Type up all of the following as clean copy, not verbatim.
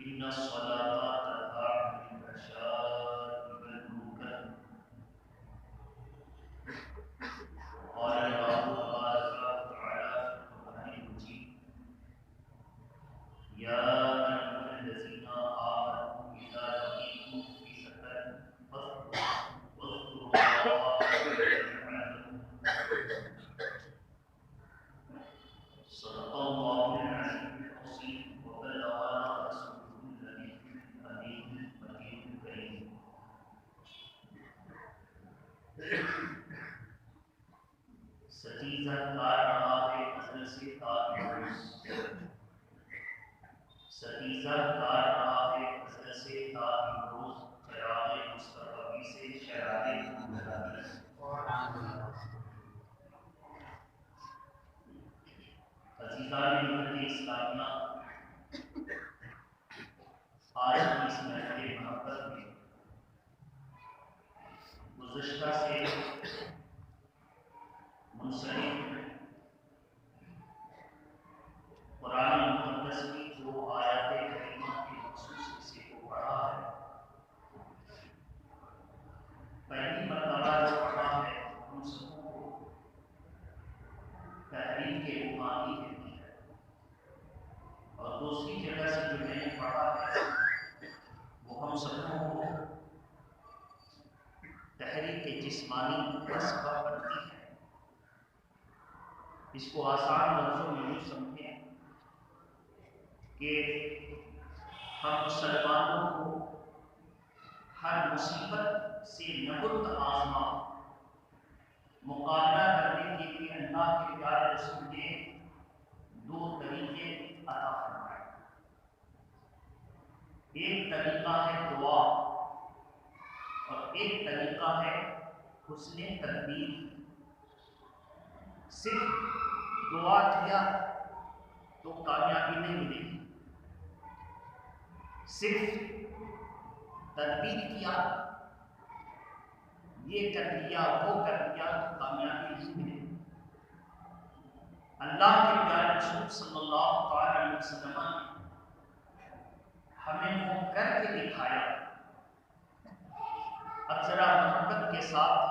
ان الصلاة تنہا عن الفحشاء والمنکر قال الله تبارك وتعالى في القرآن المجيد يا أيها الذين آمنوا إذا لقيتم فئة فاذكروا الله كثيرا صدق الله العظيم القصير وبلغنا رسوله النبي الأمين المجيد الكريم ستیزہ کار رہا ہے ازل سے تا امروز ستیزہ کار رہا ہے ازل سے تا امروز چراغ مصطفی سے شراب گمراہی عزیزان ملت اسلامیہ آج کی اس محفل محبت میں گزشتہ سے منسلک قرآن مقدس کی جو آیات کریمہ کے خصوص حصے کو پڑھا ہے، پہلی مرتبہ جو پڑھا ہے ہم سبوں کو تحریر کے روحانی دیتی ہے، اور دوسری جگہ سے جو میں نے پڑھا ہے وہ ہم سبوں کو تحریر جسمانی مسئلہ پڑتی ہے۔ اس کو آسان لفظوں میں یوں سمجھیں کہ ہم مسلمانوں کو ہر مصیبت سے نبرد آزما مقابلہ کرنے کے لیے اللہ کے پیارے رسول نے دو طریقے عطا فرمائے۔ ایک طریقہ ہے دعا اور ایک طریقہ ہے حسن تدبیر۔ صرف دعا کیا تو کامیابی نہیں ملے، صرف تدبیر کیا، یہ کر لیا وہ کر لیا تو کامیابی نہیں ملے۔ اللہ کے پیارے رسول صلی اللہ علیہ وسلم نے ہمیں وہ کر کے دکھایا۔ اب ذرا محبت کے ساتھ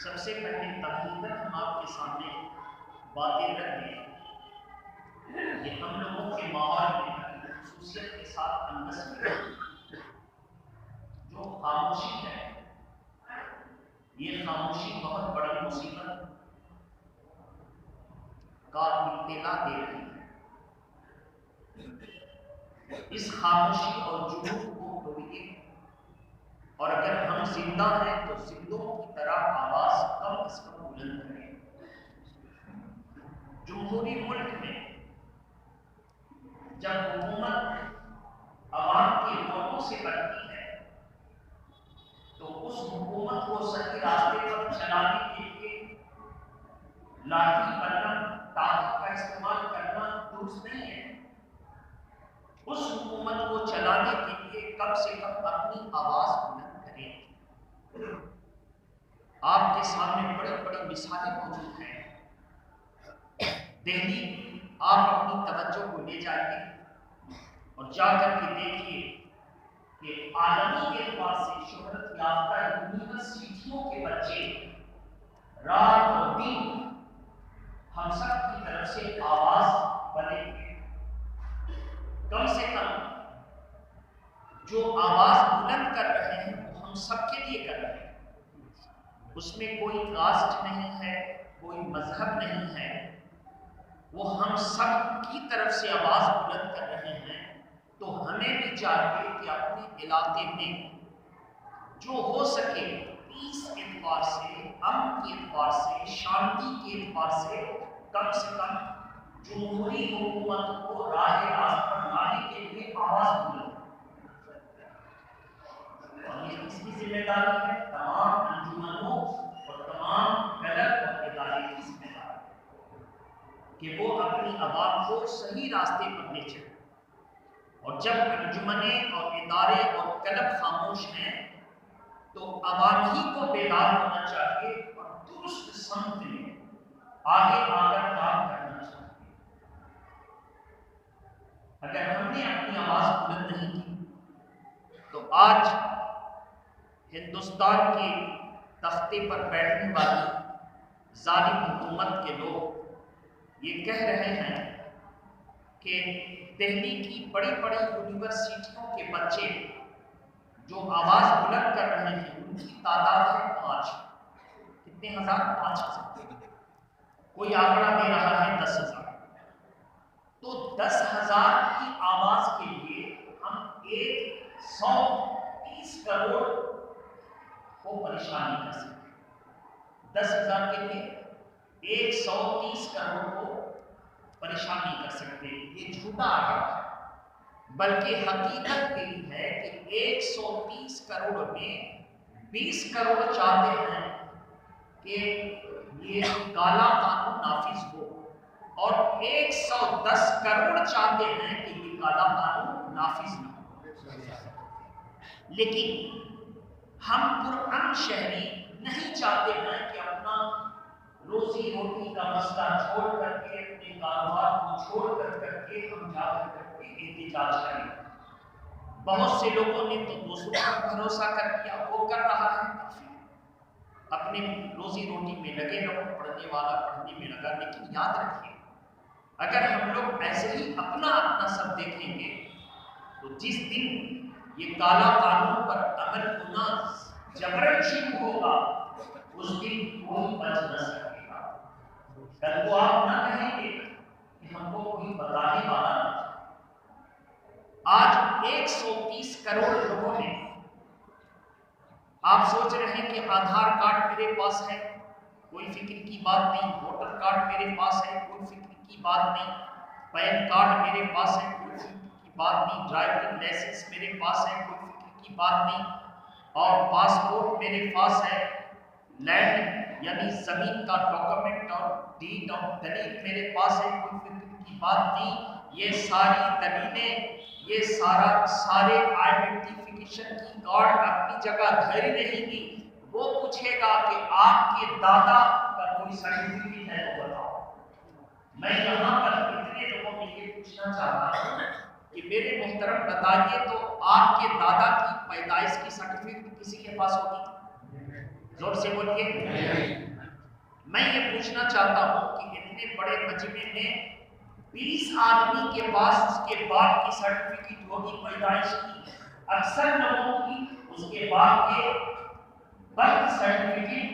سب سے پہلے تقریباً ہم آپ کے سامنے باتیں رکھ دیں کہ ہم لوگوں کے ماحول میں خصوصیت کے ساتھ اندس میں جو خاموشی ہے، یہ خاموشی بہت بڑی مصیبت کا اطلاع دے رہی ہے۔ اس خاموشی اور جنون کو توڑیے، اور اگر ہم زندہ ہیں تو زندوں کی طرح آواز کم از کم بلند کریں۔ جمہوری ملک میں جب حکومت عوام کے ووٹوں سے بنتی ہے تو اس حکومت کو صحیح راستے پر چلانے کے لیے لاٹھی بننا، طاقت کا استعمال کرنا درست نہیں ہے۔ اس حکومت کو چلانے کے لیے کم سے کم اپنی آواز بلند کریں۔ آپ کے سامنے بڑی بڑی مثالیں موجود ہیں۔ دہلی، آپ اپنی توجہ کو لے جائیے اور جا کر کے دیکھیے کہ عالمی اعتبار سے شہرت یافتہ یونیورسٹیوں کے بچے رات اور دن ہم سب کی طرف سے آواز بنے گے۔ کم سے کم جو آواز بلند کر رہے ہیں وہ ہم سب کے لیے کر رہے ہیں۔ اس میں کوئی کاسٹ نہیں ہے، کوئی مذہب نہیں ہے، وہ ہم سب کی طرف سے آواز بلند کر رہے ہیں۔ تو ہمیں بھی چاہیے کہ اپنے علاقے میں جو ہو سکے پیس کے اعتبار سے، امن کے اعتبار سے، شانتی کے اعتبار سے کم جمہوری حکومت کو راہ راست پر لانے کے لیے آواز بلند۔ اور یہ کس کی ذمہ داری ہے؟ تمام انجمنوں اور تمام کلب اور ادارے کی ذمہ داری ہے کہ وہ اپنی عوام کو صحیح راستے پر لے چلیں۔ اور جب انجمنیں اور ادارے اور کلب خاموش ہیں تو عوام ہی کو بیدار ہونا چاہیے اور درست سمت میں آگے آ کر کام کرنا چاہیے۔ اگر ہم نے اپنی آواز بلند نہیں کی تو آج ہندوستان کے تختے پر بیٹھنے والی ظالم حکومت کے لوگ یہ کہہ رہے ہیں کہ دہلی کی بڑی بڑی یونیورسٹیوں کے بچے جو آواز بلند کر رہے ہیں ان کی تعداد ہے 5. کتنے ہزار؟ 5,000. کوئی آنکڑا دے رہا ہے 10,000. تو 10,000 کی آواز کے لیے ہم 130 کروڑ کو پریشان نہیں کر سکتے. 10,000 کے لیے 130 کروڑ کو پریشان نہیں کر سکتے. یہ جھوٹا آنکڑا ہے. بلکہ حقیقت یہی ہے کہ 130 کروڑ میں 20 کروڑ چاہتے ہیں کہ یہ کالا قانون نافذ ہو اور 110 کروڑ چاہتے ہیں کہ یہ کالا قانون نافذ نہ ہو. لیکن ہم پرامن شہری نہیں چاہتے ہیں کہ اپنا روزی روٹی کا مسئلہ چھوڑ کر کے اپنے کاروبار کو چھوڑ کر کے ہم جا کر کے احتجاج کریں. بہت سے لوگوں نے تو دوسروں پر بھروسہ کر دیا، وہ کر رہا ہے کافی. اپنے روزی روٹی میں لگے رہو، پڑھنے والا پڑھنے میں لگا. لیکن یاد رکھیے اگر ہم لوگ ایسے ہی اپنا سب دیکھیں گے تو جس دن یہ کالا قانون پر عمل ہونا جبرن شروع ہوگا اس دن کوئی بچ نہ سکے گا. کل کو آپ نہ کہیں گے کہ ہم کو کوئی بتانے والا نہیں. آج 130 کروڑ لوگوں نے، آپ سوچ رہے ہیں کہ آدھار کارڈ میرے پاس ہے کوئی فکر کی بات نہیں، ووٹر کارڈ میرے پاس ہے کوئی فکر کی بات نہیں، پین کارڈ میرے پاس ہے کوئی فکر کی بات نہیں، ڈرائیونگ لائسنس میرے پاس ہے کوئی فکر کی بات نہیں، اور پاسپورٹ میرے پاس ہے، لینڈ یعنی زمین کا ڈاکومنٹ اور ڈیڈ اور دلیل میرے پاس ہے کوئی فکر کی بات نہیں. یہ ساری دلیلیں، یہ سارے آئیڈینٹیفیکیشن کی کارڈ اپنی جگہ دھری رہیں گی. وہ پوچھے گا کہ آپ کے دادا کا کوئی سرٹیفکیٹ ہے تو بتاؤ. میں یہاں پر اتنے لوگوں میں یہ پوچھنا چاہتا ہوں کہ میرے محترم بتائیے تو آپ کے دادا کی پیدائش کی سرٹیفکیٹ کسی کے پاس ہوگی؟ زور سے بولیے. میں یہ پوچھنا چاہتا ہوں کہ اتنے بڑے مجمع میں 20 آدمی کے پاس اس کے باپ کی سرٹیفکیٹ ہوگی پیدائش کی، اکثر لوگوں کی اس کے باپ کے برتھ سرٹیفکیٹ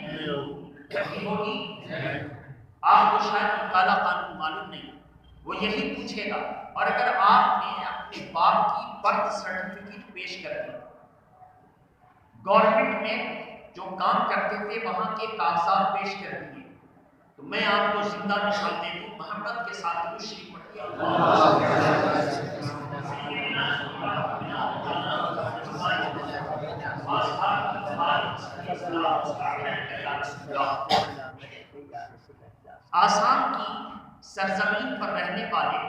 نہیں ہوگی. آپ کو شاید کالا قانون معلوم نہیں، وہ یہی پوچھے گا. اور اگر آپ نے اپنے باپ کی برتھ سرٹیفکیٹ پیش کر دی، گورنمنٹ میں جو کام کرتے تھے وہاں کے کاغذات پیش کر دیے، تو میں آپ کو زندہ مثال دے دوں. محمد کے ساتھ درود شریف پڑھیے. آسام کی سرزمین پر رہنے والے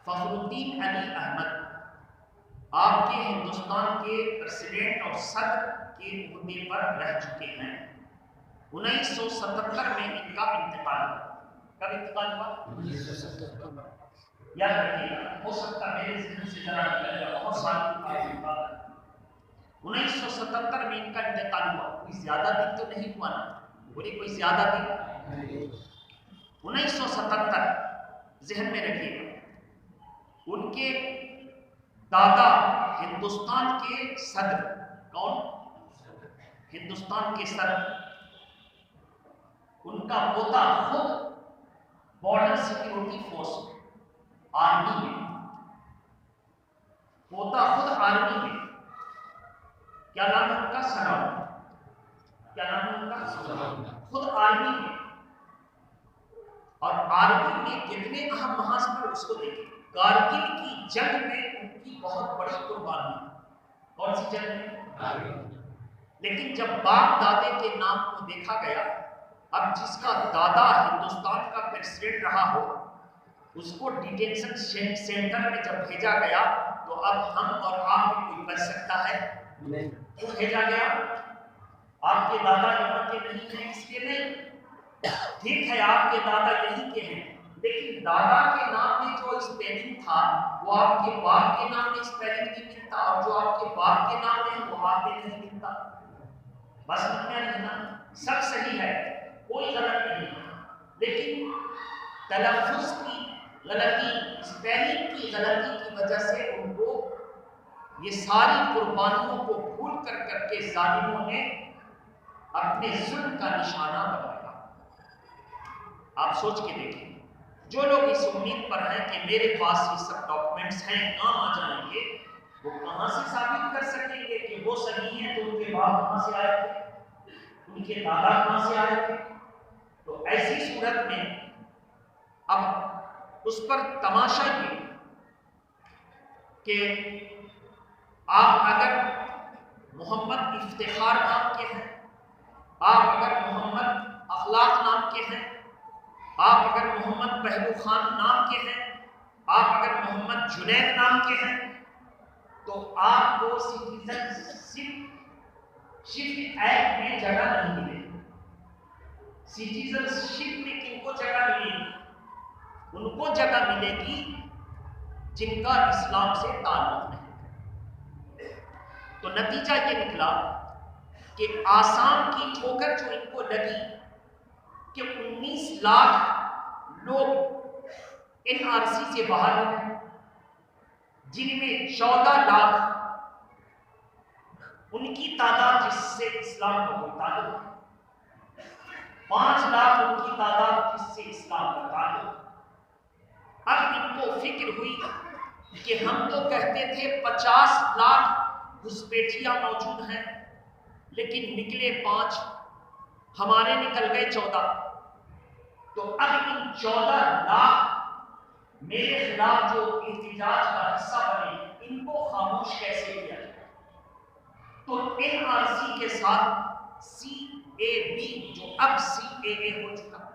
فخر الدین علی احمد آپ کے ہندوستان کے پریزیڈنٹ اور صدر کے عہدے پر رہ چکے ہیں. 1977 میں ان کا انتقال ہوا. کب انتقال ہوا؟ یاد رکھیے گا، ہو سکتا میرے ذہن سے ذرا نکل جائے، بہت سال 1977 میں ان کا انتقال ہوا. کوئی زیادہ دن تو نہیں ہوا نا؟ بولی کوئی زیادہ دن. 1977 ذہن میں رکھیے گا. ان کے دادا ہندوستان کے صدر، کون؟ ہندوستان کے صدر. ان کا پوتا خود بارڈر سیکیورٹی فورس آرمی میں، پوتا خود آرمی میں. کیا نام ہے ان کا؟ سلام. کیا نام ہے ان کا؟ خود آرمی میں. اور آرمی میں کتنے اہم محاذ پر اس کو دیکھیں. کارگل کی جنگ میں ان کی بہت بڑی قربانی. کون سی جنگ میں؟ لیکن جب باپ دادے کے نام کو دیکھا گیا، اب جس کا دادا ہندوستان کا پریزیڈنٹ رہا ہو اس کو ڈیٹینشن سینٹر میں جب بھیجا گیا تو اب ہم اور آپ میں کوئی بچ سکتا ہے؟ نہیں. کیوں بھیجا گیا؟ آپ کے دادا یہاں کے نہیں ہیں اس لیے نہیں. ٹھیک ہے آپ کے دادا یہیں کے ہیں، لیکن دادا کے نام میں جو اسپیلنگ تھا وہ آپ کے باپ کے نام میں اسپیلنگ نہیں ملتا، اور جو آپ کے باپ کے نام میں ہے وہ آپ میں نہیں ملتا. بس میں رہنا سب صحیح ہے، کوئی غلط نہیں ہے، لیکن تلفظ کی غلطی، اسپیلنگ کی غلطی کی وجہ سے ان کو یہ ساری قربانیوں کو بھول کر کے ظالموں نے اپنے ظلم کا نشانہ بنایا. آپ سوچ کے دیکھیں، جو لوگ اس امید پر ہیں کہ میرے پاس یہ سب ڈاکومنٹس ہیں، کام آ جائیں گے، وہ کہاں سے ثابت کر سکیں گے کہ وہ صحیح ہیں؟ تو ان کے باپ کہاں سے آئے تھے، ان کے دادا کہاں سے آئے تھے؟ تو ایسی صورت میں اب اس پر تماشا یہ کہ آپ اگر محمد افتخار نام کے ہیں، آپ اگر محمد اخلاق نام کے ہیں، آپ اگر محمد پہلو خان نام کے ہیں، آپ اگر محمد جنید نام کے ہیں، تو آپ کو سٹیزنشپ ایکٹ میں جگہ نہیں ملے گی. سٹیزنشپ میں کن کو جگہ ملے گی؟ ان کو جگہ ملے گی جن کا اسلام سے تعلق نہیں. تو نتیجہ یہ نکلا کہ آسام کی ٹھوکر جو ان کو لگی کہ 19 لاکھ لوگ NRC سے باہر ہو گئے، جن میں 14 لاکھ ان کی تعداد جس سے اسلام کا کوئی تعلق ہے، 5 لاکھ ان کی تعداد جس سے اسلام کا تعلق. اب ان کو فکر ہوئی کہ ہم تو کہتے تھے 50 لاکھ گھسپیٹھیاں موجود ہیں، لیکن نکلے 5، ہمارے نکل گئے 14. تو اب ان 14 لاکھ میرے خلاف جو احتجاج کا حصہ بنے، ان کو خاموش کیسے کیا جائے؟ تو NRC کے ساتھ CAB جو اب CAA ہو چکا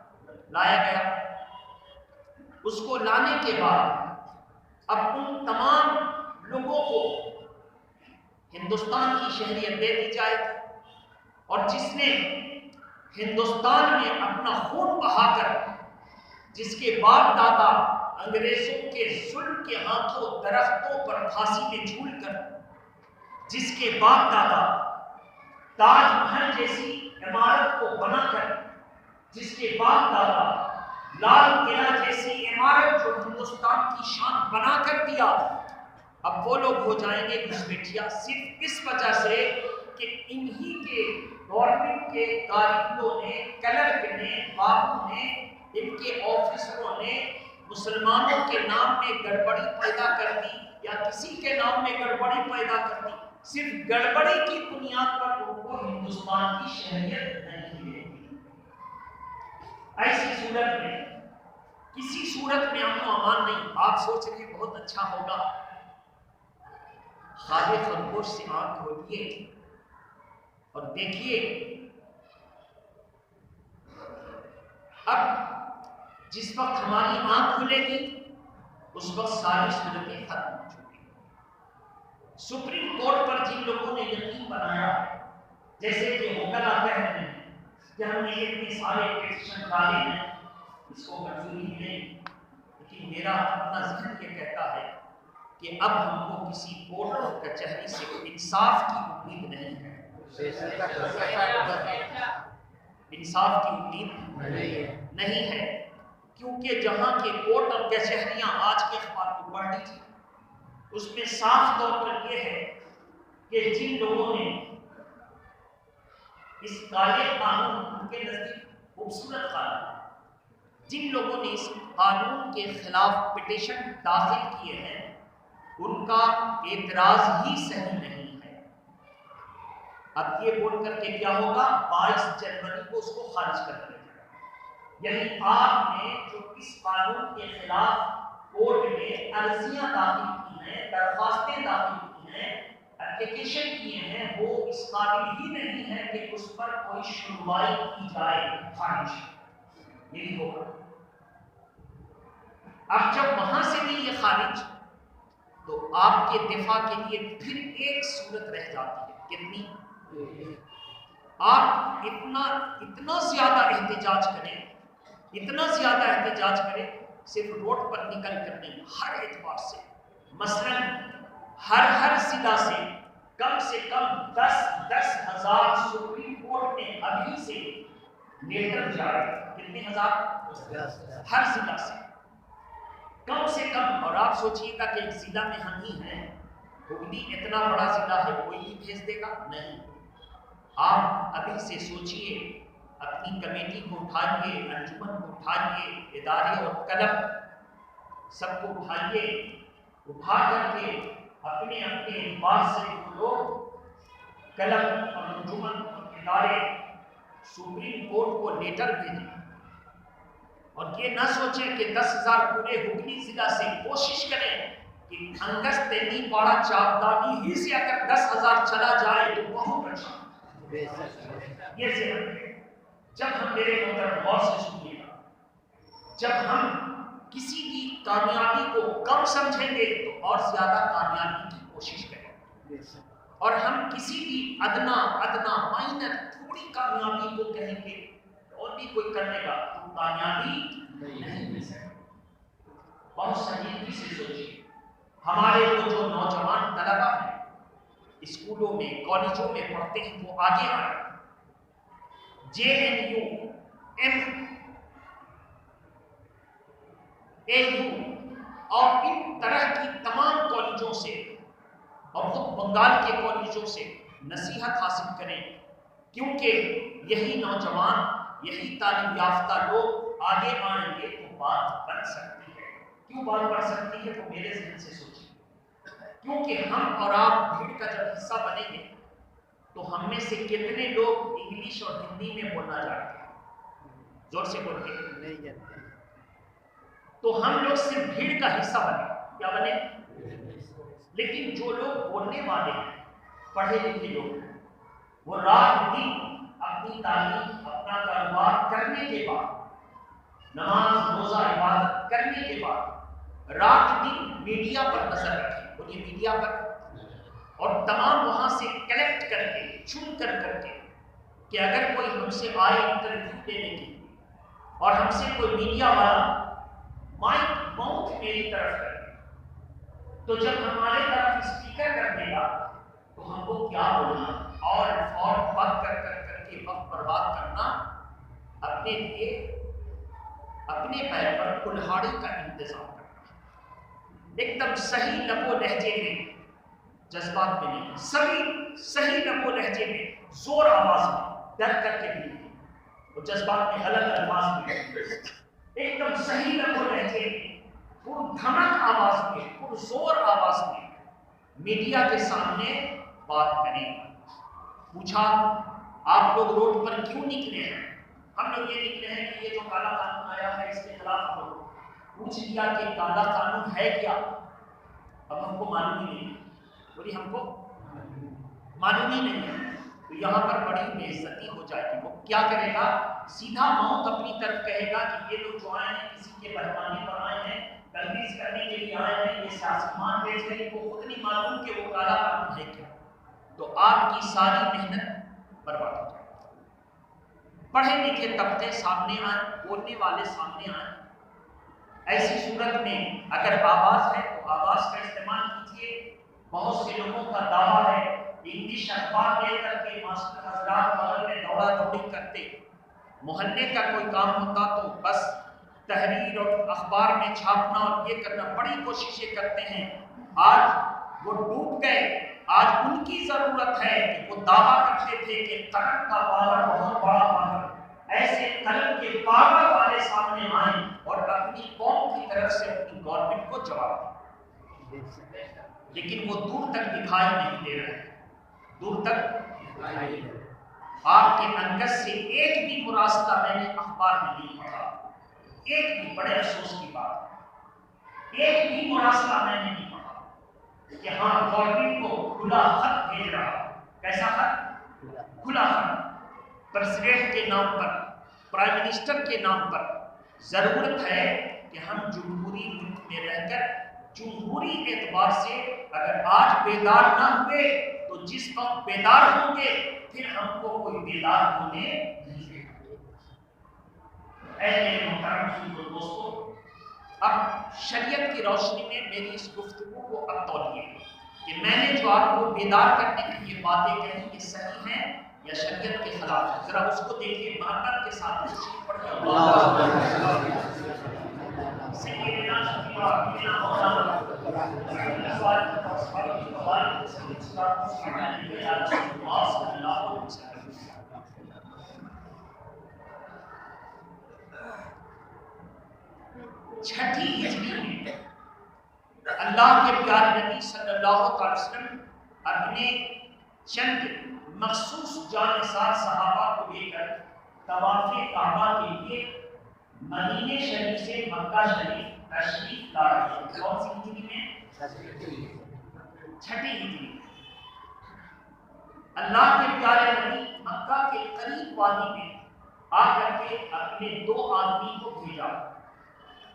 لایا گیا. اس کو لانے کے بعد اب ان تمام لوگوں کو ہندوستان کی شہریت دے دی جائے، اور جس نے ہندوستان میں اپنا خون بہا کر، جس کے باپ دادا انگریزوں کے ظلم کے ہاتھوں درختوں پر پھانسی میں جھول کر، جس کے باپ دادا تاج محل جیسی عمارت کو بنا کر، جس کے باپ دادا لال قلعہ جیسی عمارت جو ہندوستان کی شان بنا کر دیا، اب وہ لوگ ہو جائیں گے گھسپیٹھیا صرف اس وجہ سے کہ انہی کے گورنمنٹ کے کارکنوں نے، کلرک نے، بابو نے، ان کے آفیسروں نے مسلمانوں کے نام میں گڑبڑی پیدا کر دی، یا کسی کے نام میں گڑبڑی پیدا کر دی. صرف گڑبڑی کی بنیاد پر ان کو ہندوستان کی شہریت نہیں ملے گی. ایسی صورت میں کسی صورت میں امن و امان نہیں. آپ سوچ رہے بہت اچھا ہوگا، خواب خرگوش سے آنکھ کھولیے اور دیکھیے، اب جس وقت ہماری آنکھ کھلے گی اس وقت ساری صورتیں ختم ہو چکی. سپریم کورٹ پر جن لوگوں نے یقین بنایا، جیسے کہ وکلا کہتے ہیں کہ ہم نے اتنے سارے پٹیشن ڈالے ہیں، اس کو منظوری ملے، لیکن میرا اپنا ذہن یہ کہتا ہے کہ اب ہم کو کسی کورٹ اور کچہری سے انصاف کی امید نہیں ہے. انصاف کی امید نہیں ہے، کیونکہ جہاں کے کورٹ اور کچہریاں آج کے اخبار کو پڑھ لیجیے، اس میں صاف طور پر یہ ہے کہ جن لوگوں نے اس کالے قانون، ان کے نزدیک خوبصورت قانون، جن لوگوں نے اس قانون کے خلاف پٹیشن داخل کیے ہیں، ان کا اعتراض ہی صحیح نہیں ہے. اب یہ بول کر کے کیا ہوگا؟ 22 جنوری کو اس کو خارج کر دیا جائے گا. یعنی آپ نے جو اس قانون کے خلاف کورٹ میں عرضیاں داخل کی ہیں، درخواستیں داخل کی ہیں، اپلیکیشن کیے ہیں، وہ اس قابل ہی نہیں ہے کہ اس پر کوئی سنوائی کی جائے. خارج یہی ہوگا. اب جب وہاں سے بھی یہ خارج، تو آپ کے دفاع کے لیے پھر ایک صورت رہ جاتی ہے. کتنی؟ آپ اتنا زیادہ احتجاج کریں، اتنا زیادہ احتجاج کریں صرف روڈ پر نکل کر نہیں، ہر اعتبار سے، مثلا ہر ضلع سے کم 10,000 سپریم کورٹ میں ابھی سے لیٹر جاری، کتنے ہزار؟ ہر ضلع کم سے کم. اور آپ سوچئے گا کہ ایک ضلع میں ہم ہی ہیں، ہگلی اتنا بڑا ضلع ہے، کوئی نہیں بھیج دے گا؟ نہیں. آپ ابھی سے سوچئے، اپنی کمیٹی کو اٹھائیے، انجمن کو اٹھائیے، ادارے اور کلب سب کو اٹھائیے، اٹھا کر کے اپنے اعتبار سے وہ لوگ کلب اور انجمن اور ادارے سپریم کورٹ کو لیٹر بھیجیں. اور یہ نہ سوچیں کہ 10,000 پورے ہگلی ضلع سے، کوشش کریں کہ انگس تینی پاڑا چاپدانی ہی سے اگر 10,000 چلا جائے تو بہت اچھا. یہ ذہن ہے. جب ہم، میرے محترم غور سے سنیے گا، جب ہم کسی بھی کامیابی کو کم سمجھیں گے تو اور زیادہ کامیابی کی کوشش کریں، اور ہم کسی بھی ادنا مائنر تھوڑی کامیابی کو کہیں گے اور بھی کوئی کرنے گا تو کامیابی نہیں مل سکتی. بہت سنجیدگی سے سوچیے. ہمارے وہ جو نوجوان طلبہ ہیں، اسکولوں میں کالجوں میں پڑھتے ہیں، وہ آگے آئے. JNU MAU اور ان طرح کی تمام کالجوں سے اور خود بنگال کے کالجوں سے نصیحت حاصل کریں، کیونکہ یہی نوجوان، یہی تعلیم یافتہ لوگ آگے آئیں گے تو بات بن سکتی ہے. کیوں بات بن سکتی ہے؟ وہ میرے ذہن سے سوچیں. کیونکہ ہم اور آپ بھیڑ کا جب حصہ بنیں گے تو ہم میں سے کتنے لوگ انگلش اور ہندی میں بولنا جانتے ہیں؟ زور سے بول کے. تو ہم لوگ صرف بھیڑ کا حصہ بنے. کیا بنے؟ لیکن جو لوگ بولنے والے ہیں، پڑھے لکھے لوگ ہیں، وہ رات دن اپنی تعلیم، اپنا کاروبار کرنے کے بعد، نماز روزہ عبادت کرنے کے بعد رات دن میڈیا پر نظر رکھیں. بولیے میڈیا پر. اور تمام وہاں سے کلیکٹ کر کے، چن کر کے کہ اگر کوئی ہم سے آئے انٹرویو لینے کے لیے اور ہم سے کوئی میڈیا والا مائک ماؤتھ میری طرف کرے تو جب ہمارے طرف اسپیکر کر دے گا تو ہم کو کیا بولنا اور بات کر کے وقت برباد کرنا، اپنے لیے اپنے پیر پر کلہاڑی کا انتظام کرنا. ایک دم صحیح لب و لہجے میں، جذبات میں نہیں، صحیح لب و لہجے میں، زور آواز میں، ڈر کر کے بھی نہیں، اور جذبات میں غلط الفاظ میں، ایک دم صحیح لب و لہجے میں، پر دھمک آواز میں، پر زور آواز میں میڈیا کے سامنے بات کریں. پوچھا آپ لوگ روڈ پر کیوں نکلے ہیں؟ ہم لوگ یہ نکلے ہیں کہ یہ جو کالا قانون آیا ہے اس کے خلاف ہم لوگ. پوچھ لیا کہ کالا قانون ہے کیا؟ اب ہم کو معلوم ہی نہیں. بولی ہم کو معلوم ہی نہیں ہے. تو یہاں پر بڑی بے عزتی ہو جائے گی. وہ کیا کرے گا؟ سیدھا موت اپنی طرف کہے گا کہ یہ لوگ جو آئے ہیں کسی کے بہکانے پر آئے ہیں، تنقید کرنے کے لیے آئے ہیں، یہ سیاستمان بیچ رہے ہیں، وہ خود نہیں معلوم کہ وہ کالا قانون ہے کیا. تو آپ کی ساری محنت برباد ہو جائے گی. پڑھے لکھے طبقے سامنے آئیں، بولنے والے سامنے آئیں. ایسی صورت میں اگر آواز ہے تو آواز کا استعمال کیجیے. بہت سے لوگوں کا دعویٰ ہے انگلش اخبار لے کر کے ماسٹر حضرات بغل میں دوڑا دوڑی کرتے. محلے کا کوئی کام ہوتا تو بس تحریر اور اخبار میں چھاپنا اور یہ کرنا، بڑی کوششیں کرتے ہیں. آج وہ ڈوب گئے. آج ان کی ضرورت ہے کہ وہ دعویٰ کرتے تھے کہ قلم کا پاور بہت بڑا پاور. ایسے قلم کے پاور والے سامنے آئیں اور اپنی قوم کی طرف سے اپنی گورنمنٹ کو جواب دیں. لیکن وہ دور تک دکھائی نہیں دے رہے. دور تک آپ کے انگز سے ایک بھی مراسلہ میں نے اخبار میں نہیں پڑھا. ایک بھی، بڑے افسوس کی بات، ایک بھی مراسلہ میں نے نہیں پڑھا کہ ہاں گورنمنٹ کو کھلا خط بھیج رہا. کیسا خط؟ کھلا خط. پریزیڈنٹ کے نام پر، پرائم منسٹر کے نام پر. ضرورت ہے کہ ہم جمہوری ملک میں رہ کر جمہوری اعتبار سے اگر آج بیدار نہ ہوئے تو جس وقت بیدار ہوں گے پھر ہم کو کوئی بیدار ہونے نہیں دے گا. اے میرے محترم دوستو، اب شریعت کی روشنی میں میری اس گفتگو کو اب تولیے کہ میں نے جو آپ کو بیدار کرنے کی یہ باتیں کہیں یہ صحیح ہیں یا شریعت کے خلاف ہے، ذرا اس کو دیکھیے، محبت کے ساتھ تشریف پڑھیے۔ سیدنا سیدنا مولانا چھٹی ہجری میں اللہ کے پیارے نبی صلی اللہ علیہ وسلم اپنے چند مخصوص جانثار صحابہ کو لے کر طواف کعبہ کے لیے مدینہ شریف سے مکہ شریف تشریف لا رہے ہیں۔ کون سی ہجری میں؟ چھٹی ہجری۔ اللہ کے پیارے نبی مکہ کے قریب وادی میں آ کر کے اپنے دو آدمی کو بھیجا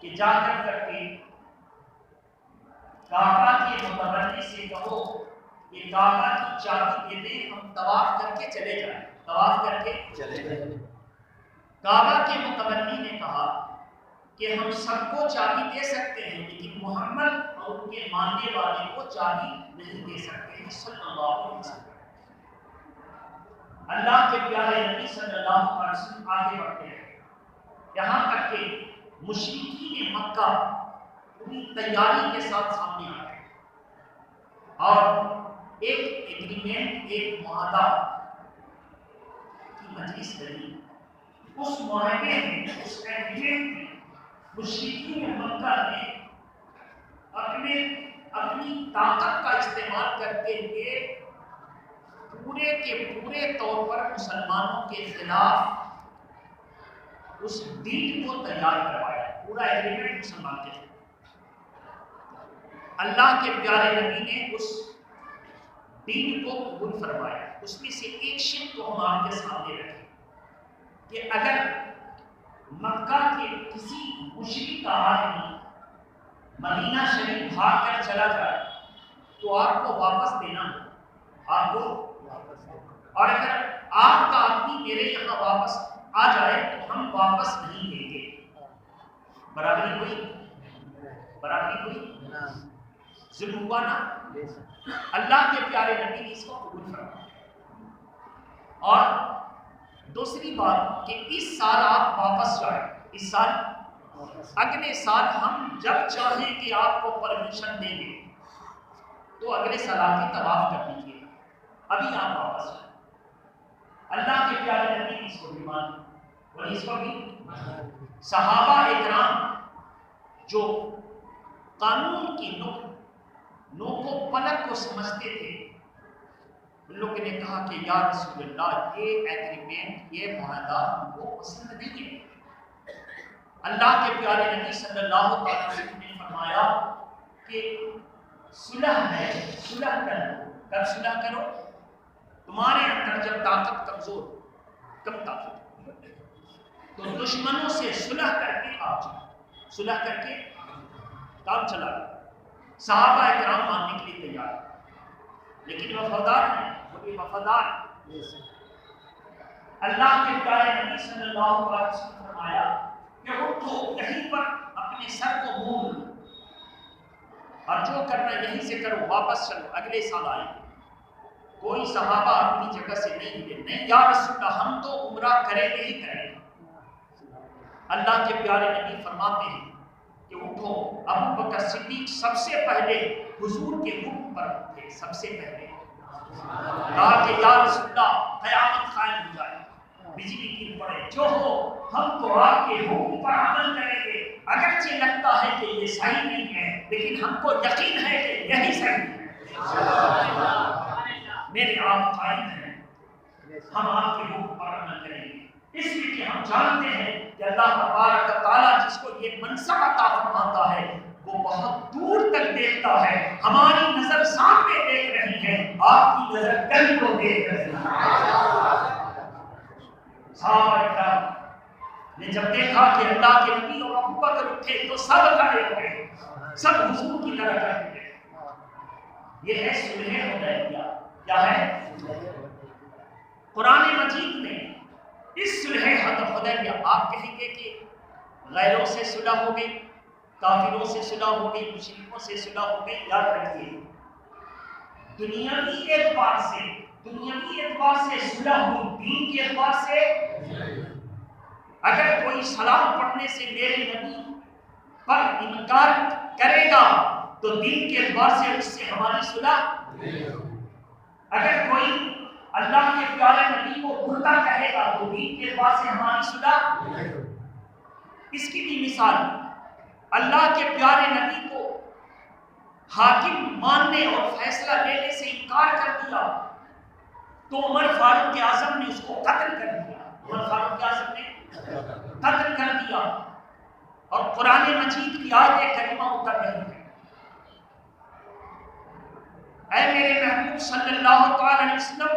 کہ جا کر کے کعبہ کے متولی سے کہو کہ کعبہ کی چابی دے دیں، ہم طواف کر کے چلے جائیں، طواف کر کے چلے جائیں۔ کعبہ کے متولی نے کہا کہ ہم سب کو چابی دے سکتے ہیں لیکن محمد اور ان کے ماننے والے کو چابی نہیں دے سکتے ہیں صلی اللہ علیہ وسلم۔ اللہ کے پیارے نبی صلی اللہ علیہ وسلم آگے بڑھتے ہیں، یہاں تک کہ مشرکین مکہ پوری تیاری کے ساتھ سامنے آ گئے اور ایک ایگریمنٹ، ایک معاہدہ کی مجلس کری۔ اس معاہدے میں، اس ایگریمنٹ میں مشرکین مکہ نے اپنی طاقت کا استعمال کرتے ہوئے پورے کے پورے طور پر مسلمانوں کے خلاف اس ڈیل کو تیار کروایا، پورا ایگریمنٹ مسلمان کے خلاف۔ اللہ کے پیارے نبی نے اس ڈیل کو قبول فرمایا۔ اس میں سے ایک شرط کو ہم آپ کے سامنے رکھیں کہ اگر مکہ کے کسی مشرک کا آدمی مدینہ شریف بھاگ کر چلا جائے تو آپ کو واپس دینا ہو، آپ کو، اور اگر آپ کا آدمی میرے یہاں واپس آ جائے تو ہم واپس نہیں دیں گے۔ برابری ہوئی؟ برابری ہوئی؟ ظلم ہوا نا؟ اللہ کے پیارے نبی نے اس کو قبول فرمایا۔ اور دوسری بات کہ اس سال آپ واپس جائیں، اس سال، اگلے سال ہم جب چاہیں کہ آپ کو پرمیشن دیں گے تو اگلے سال آ کے طواف کر لیجیے، ابھی آپ واپس جائیں۔ اللہ کے پیارے نبی نے اس کو بھی مان، اور اس کو بھی صحابہ اکرام جو قانون کی نوک و پلک کو سمجھتے تھے، ان لوگوں نے کہا کہ یا رسول اللہ یہ ایگریمنٹ، یہ معاہدہ ہم کو پسند نہیں ہے۔ اللہ کے پیارے نبی صلی اللہ علیہ وسلم نے فرمایا کہ صلح ہے، صلح کرو۔ کب صلح کرو؟ تمہارے اندر جب طاقت کمزور، کم طاقت، تو دشمنوں سے صلح کر کے آپ جاؤ، صلح کر کے کام چلا لو۔ صحابہ اکرام ماننے کے لیے تیار لیکن وفادار ہیں، وہ بھی وفادار۔ اللہ کے پیارے نبی صلی اللہ علیہ وسلم فرمایا کہ اٹھو، یہیں پر اپنے سر کو مول لو اور جو کرنا یہیں سے کرو، واپس چلو، اگلے سال آئیں گے۔ کوئی صحابہ اپنی جگہ سے نہیں ہلے، نہیں یا رسول اللہ ہم تو عمرہ کریں گے ہی کریں گے۔ اللہ کے پیارے نبی فرماتے ہیں کہ اٹھو۔ ابو بکر صدیق سب سے پہلے حضور کے حکم پر اٹھے، سب سے پہلے کہا کہ یا رسول اللہ قیامت قائم ہو جائے، بجلی گر پڑے، جو ہو ہم تو آپ کے حکم پر عمل کریں گے، اگرچہ لگتا ہے کہ یہ صحیح نہیں ہے لیکن ہم کو یقین ہے کہ یہی صحیح ہے۔ میرے آپ قائم ہیں، ہم آپ کے حکم پر عمل کریں گے، اس لیے کہ ہم جانتے ہیں کہ اللہ تبارک و تعالیٰ جس کو یہ منصب عطا فرماتا ہے وہ بہت دور تک دیکھتا ہے۔ ہماری نظر سامنے دیکھ رہی ہے، آپ کی نظر کل کو دیکھ رہی ہے۔ صحابہ اکرام نے جب دیکھا کہ اللہ کے نبی اور ابو بکر اٹھے تو سب کھڑے ہو گئے، سب حضور کی طرح کھڑے ہوئے۔ یہ ہے صلح حدیبیہ۔ کیا ہے؟ قرآن مجید میں اس صلح حدیبیہ، آپ کہیں گے کہ غیروں سے صلح ہو گئی، کافروں سے صلح ہو گئی، مشرکوں سے صلح ہو گئی. یاد رکھیے دنیاوی اعتبار سے صلح ہوئی، دین کے اعتبار سے. اگر کوئی سلام پڑھنے سے میرے نبی پر انکار کرے گا تو دین کے اعتبار سے اس سے ہماری صلح. اگر کوئی اللہ کے پیارے نبی کو الٹا کہے گا تو دین کے اعتبار سے ہماری صلح. اس کی بھی مثال، اللہ کے پیارے نبی کو حاکم ماننے اور فیصلہ لینے سے انکار کر دیا تو عمر فاروق اعظم نے اس کو قتل کر دیا. عمر فاروق اعظم نے قتل کر دیا اور قرآن مجید کی آیت کریمہ اتر رہی ہے. اے میرے محبوب صلی اللہ تعالی علیہ وسلم،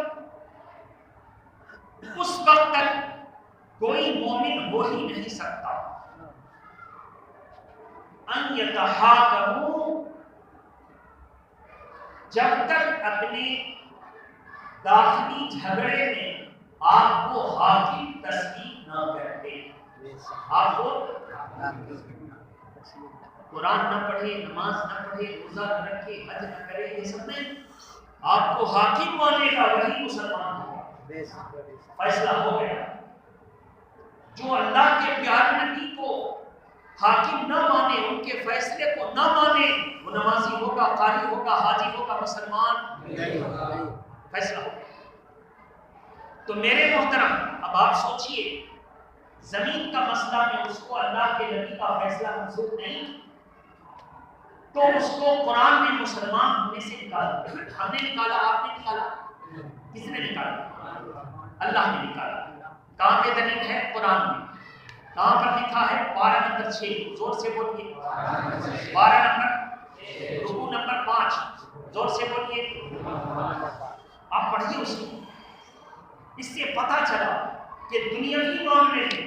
اس وقت تک کوئی مومن ہو ہی نہیں سکتا ان یتحاکموا، جب تک اپنے داخلی جھگڑے میں آپ کو حاکم تسلیم نہ کرتے. آپ کو قرآن نہ پڑھے، نماز نہ پڑھے، روزہ نہ رکھے، حج نہ کرے، یہ سب نہیں. آپ کو حاکم مانے گا وہی مسلمان ہوگا. فیصلہ ہو گیا. جو اللہ کے پیارے نبی کو حاکم نہ مانے، ان کے فیصلے کو نہ مانے، وہ نمازی ہوگا، قاری ہوگا، حاجی ہوگا، مسلمان فیصلہ ہوگا. تو میرے محترم اب آپ سوچئے، زمین کا مسئلہ میں اس کو اللہ کے نبی کا فیصلہ منظور نہیں تو اس کو قرآن میں مسلمان ہونے سے نکالا. ہم نے نکالا، آپ نے نکالا، کس نے نکالا؟ اللہ نے نکالا. کہاں پہ دلیل ہے؟ قرآن میں. کہاں پر لکھا ہے؟ پارہ نمبر 6. زور سے بولیے. پارہ نمبر، رکوع نمبر 5. زور سے بولیے. آپ پڑھیے اس کو. اس سے پتہ چلا کہ دنیاوی معاملے میں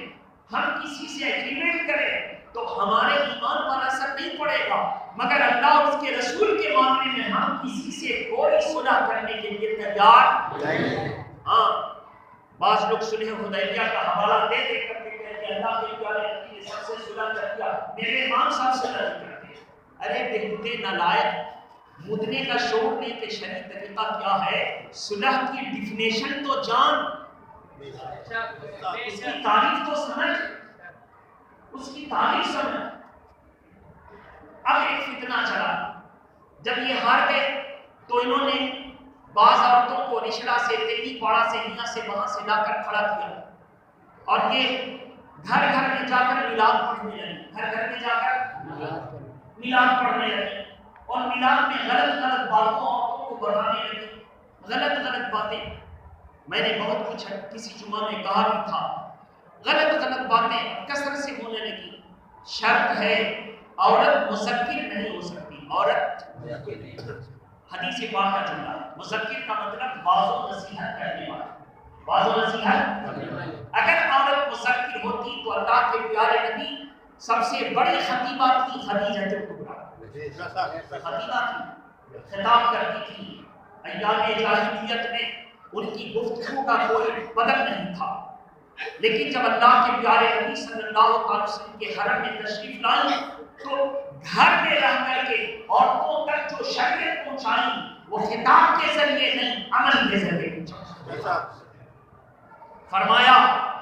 ہم کسی سے ایگریمنٹ کریں تو ہمارے ایمان پر اثر نہیں پڑے گا، مگر اللہ اور اس کے رسول کے معاملے میں ہم کسی سے کوئی صلح کرنے کے لیے تیار نہیں. ہاں، بعض لوگ صلح حدیبیہ کا حوالہ دے دے کر کے کہتے ہیں اللہ کے پیارے نبی نے سب سے صلح کر دیا، میرے امام صاحب سے صلح نہیں کرتے. ارے بہتے نالائق، مدنے کا شعور نہیں کہ شرعی طریقہ کیا ہے. صلح کی ڈیفینیشن تو جان، اس کی تعریف تو سمجھ، اس کی تعریف سمجھ. اب ایک فتنہ چلا. جب یہ ہار گئے تو انہوں نے بعض عورتوں کو رشڑا سے، تیلی پاڑا سے، یہاں سے وہاں سے لا کر کھڑا کیا اور یہ گھر گھر میں جا کر میلاد پڑھنے لگے. گھر گھر میں جا کر میلاد پڑھنے لگے اور میلاد میں غلط غلط باتوں عورتوں کو بڑھانے لگے. غلط غلط باتیں میں نے بہت کچھ کسی جمعہ میں کہا بھی تھا. غلط غلط باتیں کثرت سے ہونے لگی. شرط ہے عورت مذکر نہیں ہو سکتی. عورت حدیث پاک کا جملہ ہے. مذکر کا مطلب واعظ و نصیحت کرنے والا. واعظ و نصیحت. اگر عورت مذکر ہوتی تو اللہ کے پیارے نبی سب سے بڑی خطیبہ تھی خدیجہ کبریٰ. خطیبہ تھی، خطاب کرتی تھی. ایام جاہلیت میں ان کی گفتگو کا کوئی بدل نہیں تھا، لیکن جب اللہ کے پیارے نبی صلی اللہ علیہ وسلم کے حرم میں تشریف لائی تو گھر میں رہ کر کے عورتوں تک جو شریعت پہنچائی وہ خطاب کے ذریعے نہیں، عمل کے ذریعے پہنچائی. فرمایا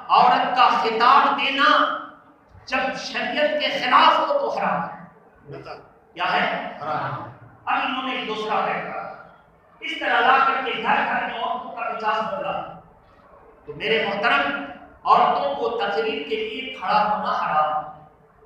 عورت کا خطاب دینا جب شریعت کے خلاف ہو تو حرام ہے. کیا ہے؟ حرام. اب انہوں نے ایک دوسرا فیصلہ اس طرح لا کر کے گھر گھر میں عورتوں کا مزاج بدلا. تو میرے محترم، عورتوں کو تقریر کے لیے کھڑا ہونا حرام،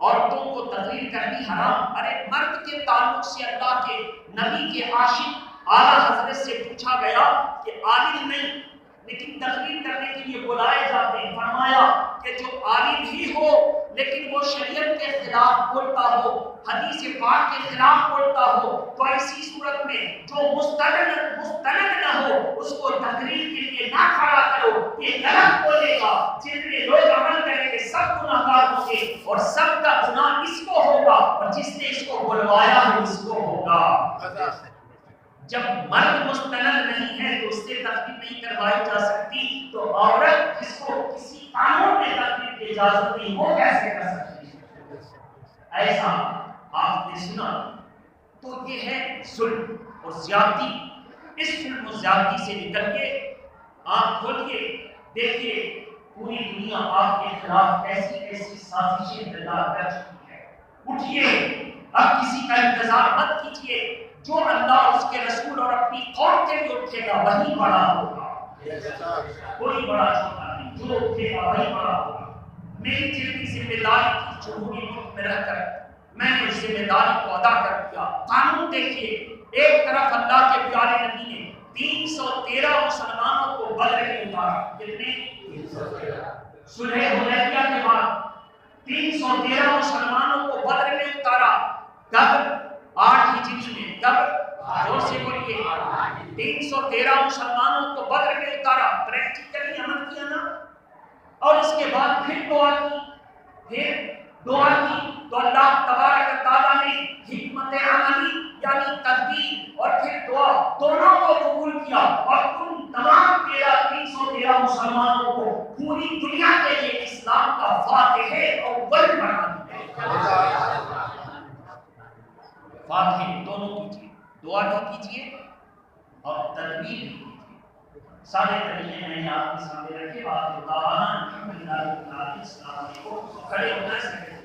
عورتوں کو تقریر کرنی حرام. ارے مرد کے تعلق سے اللہ کے نبی کے عاشق اعلیٰ حضرت سے پوچھا گیا کہ عالم نہیں لیکن تقریر کرنے کے لیے بلائے جاتے ہیں. فرمایا کہ جو عالم ہی ہو لیکن وہ شریعت کے خلاف بولتا ہو، حدیث پاک کے خلاف بولتا ہو تو ایسی صورت میں جو مستند نہ ہو اس کو تقریر کے لیے نہ کھڑا کرو. یہ غلط بولے گا. جتنے لوگ عمل کریں گے سب گناہگار ہوں گے اور سب کا گناہ اس کو ہوگا اور جس نے اس کو بلوایا ہے اس کو ہوگا. جب مرد مستند نہیں ہے تو اس سے تقریر نہیں کروائی جا سکتی تو عورت جس کو کسی قانون میں تقریر کی اجازت نہیں وہ کیسے کر سکتی ہے؟ ایسا آپ نے سنا تو یہ ہے ظلم اور زیادتی. اس ظلم و زیادتی سے نکل کے آپ کھولیے دیکھیے پوری دنیا آپ کے خلاف ایسی ایسی سازشیں تیار کر چکی ہے. اٹھیے، اب کسی کا انتظار مت کیجیے. جو اللہ اس کے رسول اور اپنی قوم کے لیے اٹھے گا وہی بڑا ہوگا. کوئی بڑا چھوٹا نہیں، جو اٹھے گا وہی بڑا ہوگا. میری جتنی ذمہ داری تھی جمہوری ملک میں رہ کر میں نے اس ذمہ داری کو ادا کر دیا. قانون دیکھیے، ایک طرف اللہ کے پیارے نبی نے 313 مسلمانوں کو بدر میں اتارا. کتنے؟ صلح حدیبیہ کے بعد 313 مسلمانوں کو بدر میں اتارا. کب؟ 8 ہجری میں. کب؟ زور سے بولیے. 313 مسلمانوں کو بدر میں اتارا. پریکٹیکلی عمل کیا نا. اور اس کے بعد پھر دعا کی تو اللہ تبارک و تعالیٰ نے حکمت عملی یعنی تدبیر اور پھر دعا دونوں کو قبول کیا اور تم تمام 313 مسلمانوں کو پوری دنیا کے لیے اسلام کا فاتح اول بنا دیا. فاتح دونوں کیجیے، دعا بھی کیجیے اور تدبیر بھی کیجیے. سارے طریقے میں نے آپ کے سامنے رکھے. بات السلام علیکم. کھڑے ہونا ہے.